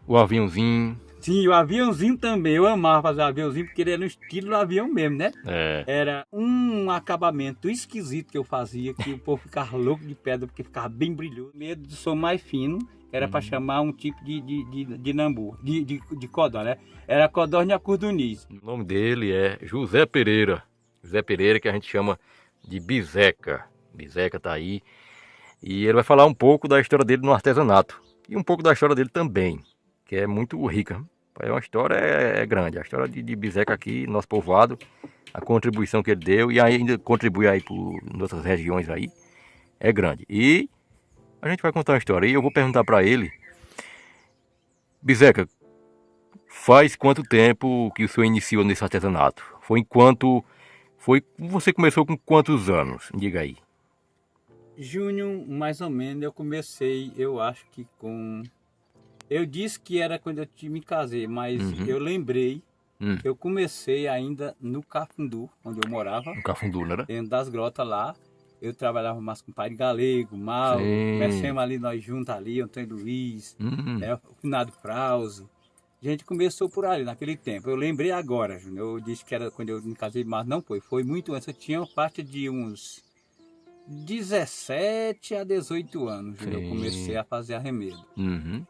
O aviãozinho. Sim, o aviãozinho também. Eu amava fazer o aviãozinho porque ele era no estilo do avião mesmo, né? É. Era um acabamento esquisito que eu fazia, que o povo ficava louco de pedra porque ficava bem brilhoso. Medo do som mais fino, era para chamar um tipo de nambu, de codorna, né? Era codorna cordoniz. O nome dele é José Pereira. José Pereira, que a gente chama de Bizeca. Bizeca tá aí. E ele vai falar um pouco da história dele no artesanato. E um pouco da história dele também, que é muito rica. É uma história grande. A história de Bizeca aqui, nosso povoado, a contribuição que ele deu e ainda contribui aí por outras regiões aí, é grande. E a gente vai contar uma história. E eu vou perguntar para ele, Bizeca, faz quanto tempo que o senhor iniciou nesse artesanato? Você começou com quantos anos? Diga aí. Junho, mais ou menos, eu comecei, eu acho que com... Eu disse que era quando eu me casei, mas eu lembrei que eu comecei ainda no Cafundu, onde eu morava. No Cafundu, né? Dentro das grotas lá. Eu trabalhava mais com o Padre Galego, Mauro, comecemos ali nós juntos ali, Antônio Luiz, o finado Frauso. A gente começou por ali, naquele tempo. Eu lembrei agora, Júnior, eu disse que era quando eu me casei, mas não foi muito antes. Eu tinha uma parte de uns 17 a 18 anos, eu comecei a fazer arremedo.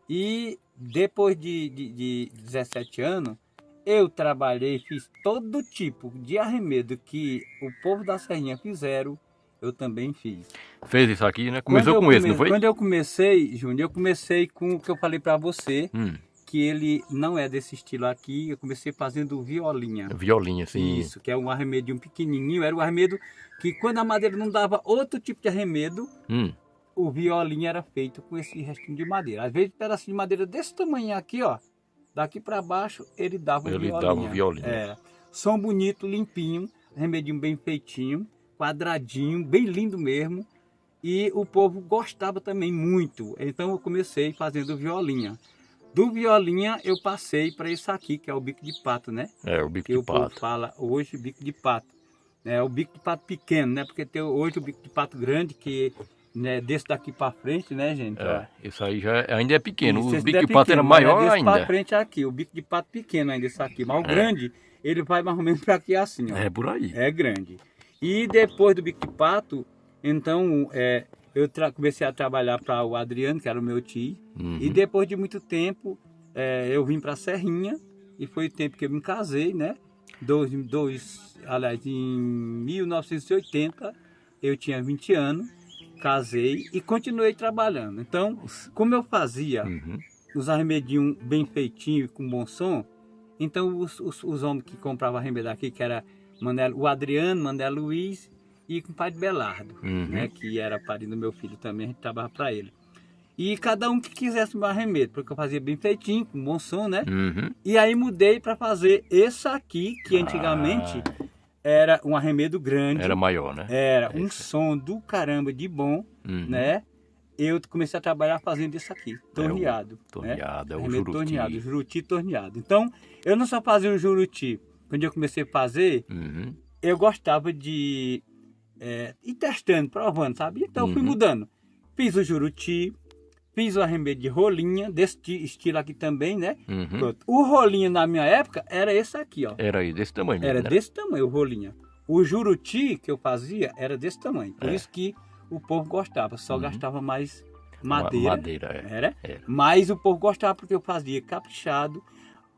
E depois de 17 anos, eu trabalhei, fiz todo tipo de arremedo que o povo da Serrinha fizeram, eu também fiz. Fez isso aqui, né? Começou com esse, não foi? Quando eu comecei, Júnior, eu comecei com o que eu falei para você, que ele não é desse estilo aqui. Eu comecei fazendo violinha. Violinha, sim. Isso, que é um arremedinho pequenininho. Era um arremedo que quando a madeira não dava outro tipo de arremedo, o violinha era feito com esse restinho de madeira. Às vezes, pedacinho de madeira desse tamanho aqui, ó, daqui para baixo, ele dava um violinha. Ele dava um violinha. É. Som bonito, limpinho, arremedinho bem feitinho, quadradinho, bem lindo mesmo. E o povo gostava também muito. Então eu comecei fazendo violinha. Do violinha eu passei para isso aqui, que é o bico de pato, né? É, o bico que de o pato. Povo fala hoje bico de pato. É o bico de pato pequeno, né? Porque tem hoje o bico de pato grande, que né, desse daqui para frente, né, gente? É, isso aí já ainda é pequeno. Isso, o bico de pato era maior desse ainda. para frente aqui, o bico de pato pequeno ainda, esse aqui. Mas o grande, ele vai mais ou menos para aqui assim, ó. É por aí. É grande. E depois do bico de pato, então... eu comecei a trabalhar para o Adriano, que era o meu tio, e depois de muito tempo eu vim para a Serrinha, e foi o tempo que eu me casei, né? Aliás, em 1980, eu tinha 20 anos, casei e continuei trabalhando. Então, como eu fazia os arremedinhos bem feitinhos, com bom som, então os homens que compravam arremedo aqui, que era o Adriano, Mané Luiz, e com o Padre Belardo, né, que era padrinho do meu filho também, a gente trabalhava para ele. E cada um que quisesse o meu arremedo, porque eu fazia bem feitinho, com bom som, né? E aí mudei para fazer esse aqui, que antigamente era um arremedo grande. Era maior, né? Era um som do caramba de bom, né? Eu comecei a trabalhar fazendo isso aqui, torneado. Torneado, né? É o juruti. Torneado, juruti torneado. Então, eu não só fazia o juruti. Quando eu comecei a fazer, eu gostava de... e testando, provando, sabe? Então eu fui mudando. Fiz o juruti, fiz o arremedo de rolinha, desse estilo aqui também, né? Pronto. O rolinha na minha época era esse aqui, ó. Era aí, desse tamanho mesmo, Era né? desse tamanho o rolinha. O juruti que eu fazia era desse tamanho. Por isso que o povo gostava, só gastava mais madeira. Era. Mas o povo gostava porque eu fazia caprichado.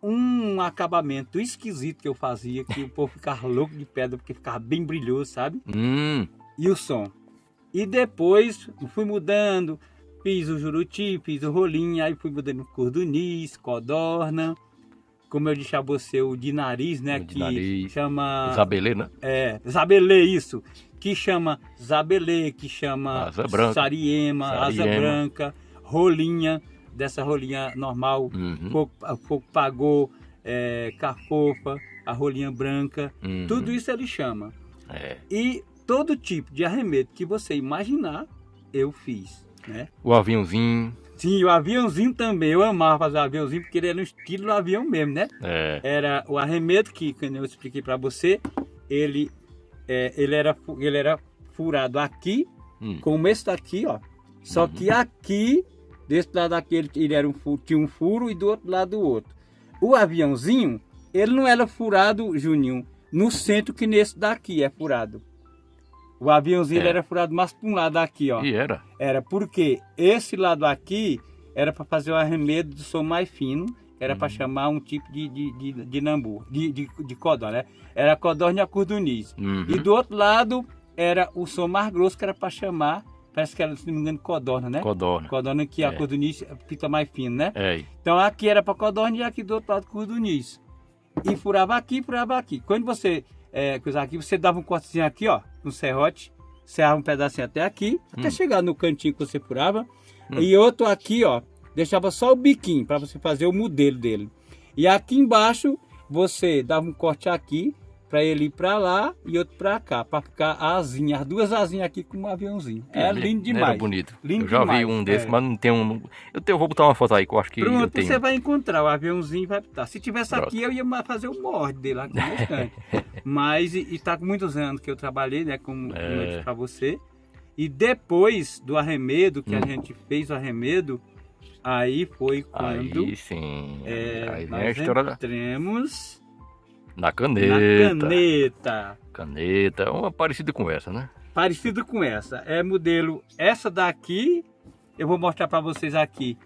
Um acabamento esquisito que eu fazia, que o povo ficava louco de pedra, porque ficava bem brilhoso, sabe? E o som. E depois fui mudando, fiz o juruti, fiz o rolinho, aí fui mudando cordoniz, codorna, como eu disse a você, o de nariz, né? Que nariz. Chama... Zabelê, né? Zabelê, isso. Que chama zabelê, que chama sariema, asa branca, rolinha, dessa rolinha normal, fogo pagou, cafofa, a rolinha branca, tudo isso ele chama. E todo tipo de arremedo que você imaginar, eu fiz, né? O aviãozinho. Sim, o aviãozinho também, eu amava fazer o aviãozinho, porque ele era no estilo do avião mesmo, né? Era o arremedo que, quando eu expliquei para você, ele era furado aqui, como esse daqui, ó. Só que aqui Desse lado aqui ele era tinha um furo e do outro lado o outro. O aviãozinho, ele não era furado, Juninho, no centro que nesse daqui é furado. O aviãozinho ele era furado mais para um lado aqui, ó. E era? Era porque esse lado aqui era para fazer o arremedo do som mais fino, era para chamar um tipo de nambu, de codorna, né? Era a codorna e a cordoniz. E do outro lado era o som mais grosso, que era para chamar, parece que era, se não me engano, codorna, né? Codorna. Codorna que a cordoniz fica mais fino, né? É. Então aqui era para codorna e aqui do outro lado cordoniz. E furava aqui, furava aqui. Quando você cruzar aqui, você dava um cortezinho aqui, ó, no serrote, serrava um pedacinho até aqui, até chegar no cantinho que você furava. E outro aqui, ó, deixava só o biquinho para você fazer o modelo dele. E aqui embaixo você dava um corte aqui para ele ir para lá e outro para cá, para ficar a asinha, as duas asinhas aqui com um aviãozinho. É lindo demais. Era bonito. Lindo eu já vi um desses, mas não tem um. Eu vou botar uma foto aí que eu acho que pronto, eu tenho. você vai encontrar o aviãozinho e vai botar. Se tivesse aqui, eu ia fazer o morde dele aqui no instante. Mas está com muitos anos que eu trabalhei, né, como eu disse para você. E depois do arremedo, que a gente fez o arremedo, aí foi quando aí sim. Aí vem a nós história entremos na caneta. na caneta. Caneta, uma parecida com essa, né? Parecido com essa. É modelo, essa daqui, eu vou mostrar para vocês aqui.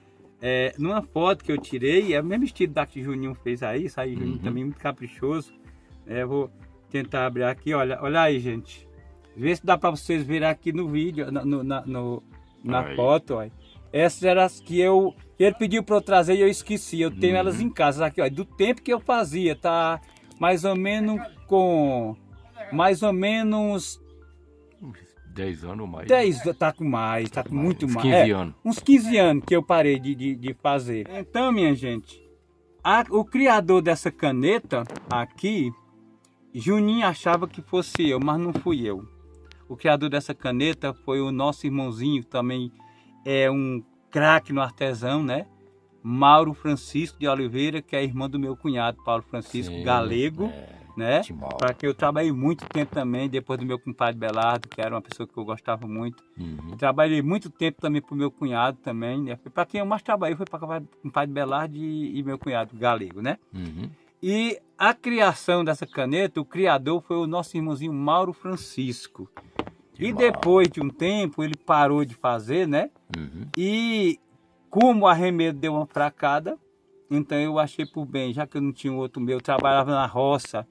Numa foto que eu tirei, é o mesmo estilo da que Juninho fez aí, isso aí, Juninho também muito caprichoso. Eu vou tentar abrir aqui, olha aí, gente. Vê se dá para vocês verem aqui no vídeo, na foto, ó. Essas eram as que ele pediu para eu trazer e eu esqueci. Eu tenho elas em casa aqui, ó. Do tempo que eu fazia, tá mais ou menos com 10 anos ou mais. 10, tá com mais, tá com muito mais. 15 anos. Uns 15 anos que eu parei de fazer. Então, minha gente, o criador dessa caneta aqui, Juninho achava que fosse eu, mas não fui eu. O criador dessa caneta foi o nosso irmãozinho, que também é um craque no artesão, né? Mauro Francisco de Oliveira, que é irmão do meu cunhado, Paulo Francisco, sim, galego, né? Para que eu trabalhei muito tempo também, depois do meu compadre Belardo, que era uma pessoa que eu gostava muito. Trabalhei muito tempo também para o meu cunhado também, né? Para quem eu mais trabalhei foi para o compadre Belardo e meu cunhado galego, né? E a criação dessa caneta, o criador foi o nosso irmãozinho Mauro Francisco. E depois de um tempo ele parou de fazer, né? E como o arremedo deu uma fracada, então eu achei por bem, já que eu não tinha outro meu, eu trabalhava na roça.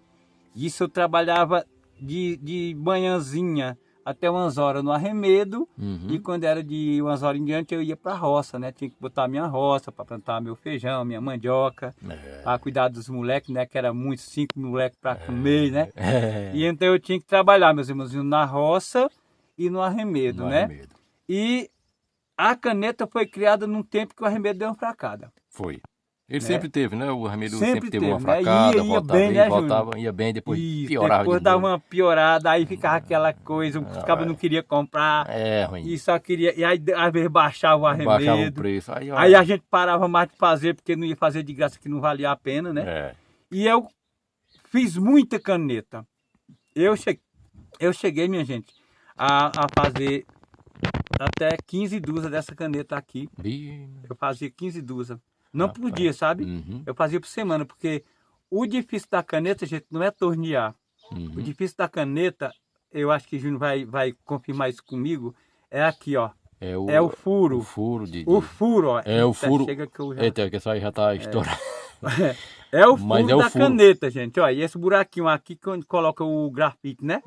Isso eu trabalhava de manhãzinha até umas horas no arremedo. E quando era de umas horas em diante eu ia para a roça, né? Tinha que botar a minha roça para plantar meu feijão, minha mandioca, para cuidar dos moleques, né? Que era muito, 5 moleques para comer, né? E então eu tinha que trabalhar, meus irmãozinhos, na roça e no arremedo, né? E a caneta foi criada num tempo que o arremedo deu uma fracada. Foi. Ele sempre teve, né? O arremedo sempre teve uma né? fracada, ia bem, né, voltava, ia bem, depois piorava. Depois dava uma piorada, aí ficava aquela coisa, os cabos não queriam comprar. Ruim. E só queria. E aí às vezes baixava o arremedo. Baixava o preço. Aí a gente parava mais de fazer, porque não ia fazer de graça, que não valia a pena, né? E eu fiz muita caneta. Eu cheguei, minha gente, a fazer até 15 dúzias dessa caneta aqui. Eu fazia 15 dúzias. Não por dia, sabe? Eu fazia por semana, porque o difícil da caneta, gente, não é tornear. O difícil da caneta, eu acho que o Júnior vai confirmar isso comigo, é aqui, ó. É o furo. O furo O furo, ó. É o furo. Chega que eu já... Eita, que essa aí já tá estourada. É o furo da caneta, gente. Ó, e esse buraquinho aqui, quando coloca o grafite, né?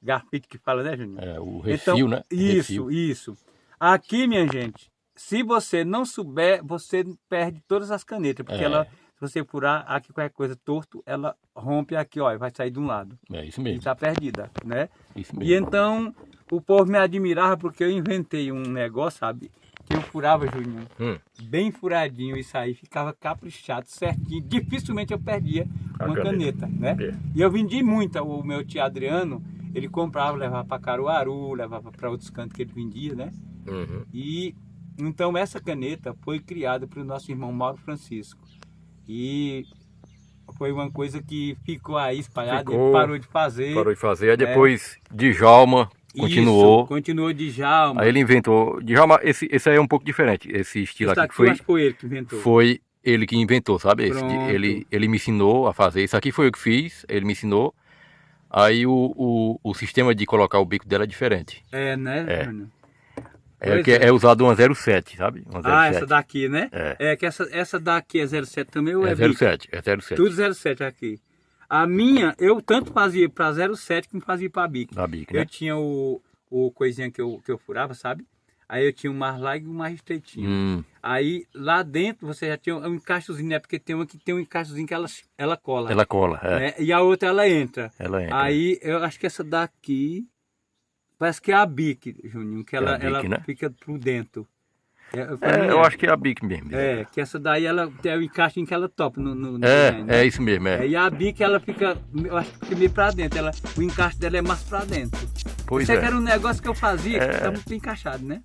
Grafite que fala, né, Júnior? O refil, então, né? Isso. Aqui, minha gente, se você não souber, você perde todas as canetas, porque ela, se você furar aqui qualquer coisa torto, ela rompe aqui, ó, e vai sair de um lado. É isso mesmo. E tá perdida, né? Isso mesmo. E então, o povo me admirava porque eu inventei um negócio, sabe? Que eu furava, Juninho, bem furadinho, isso aí, ficava caprichado, certinho. Dificilmente eu perdia uma caneta, né? E eu vendi muito, o meu tio Adriano, ele comprava, levava para Caruaru, levava para outros cantos que ele vendia, né? E então essa caneta foi criada pelo nosso irmão Mauro Francisco. E foi uma coisa que ficou aí espalhada, ele parou de fazer. Aí depois Djalma continuou. Isso, continuou Djalma. Aí ele inventou. Djalma, esse aí é um pouco diferente. Esse estilo Esse aqui daqui foi. eu acho que foi ele que inventou. Foi ele que inventou, sabe? Pronto. Ele me ensinou a fazer. Isso aqui foi eu que fiz, ele me ensinou. Aí o sistema de colocar o bico dela é diferente. É, né, É. Júnior? É usado uma 07, sabe? Uma 07. Ah, essa daqui, né? É. Que essa daqui é 07 também ou É bico? 07, é 07. Tudo 07 aqui. A minha, eu tanto fazia para 07 como fazia para bico. Da bico, Eu né? tinha o coisinha que eu furava, sabe? Aí eu tinha um mais largo e um mais estreitinho. Aí lá dentro você já tinha um encaixozinho, né? Porque tem uma que tem um encaixozinho que ela cola. Ela cola, é. Né? E a outra ela entra. Ela entra. Aí eu acho que essa daqui parece que é a bique, Juninho, que ela, a bique, né? fica por dentro. Eu acho que é a bico mesmo. Que essa daí ela tem o encaixinho que ela topa no desenho, né? É isso mesmo, é. E a bique ela fica, eu acho que fica meio pra dentro, o encaixe dela é mais pra dentro. Pois Isso é. que era um negócio que eu fazia, que tá muito bem encaixado, né?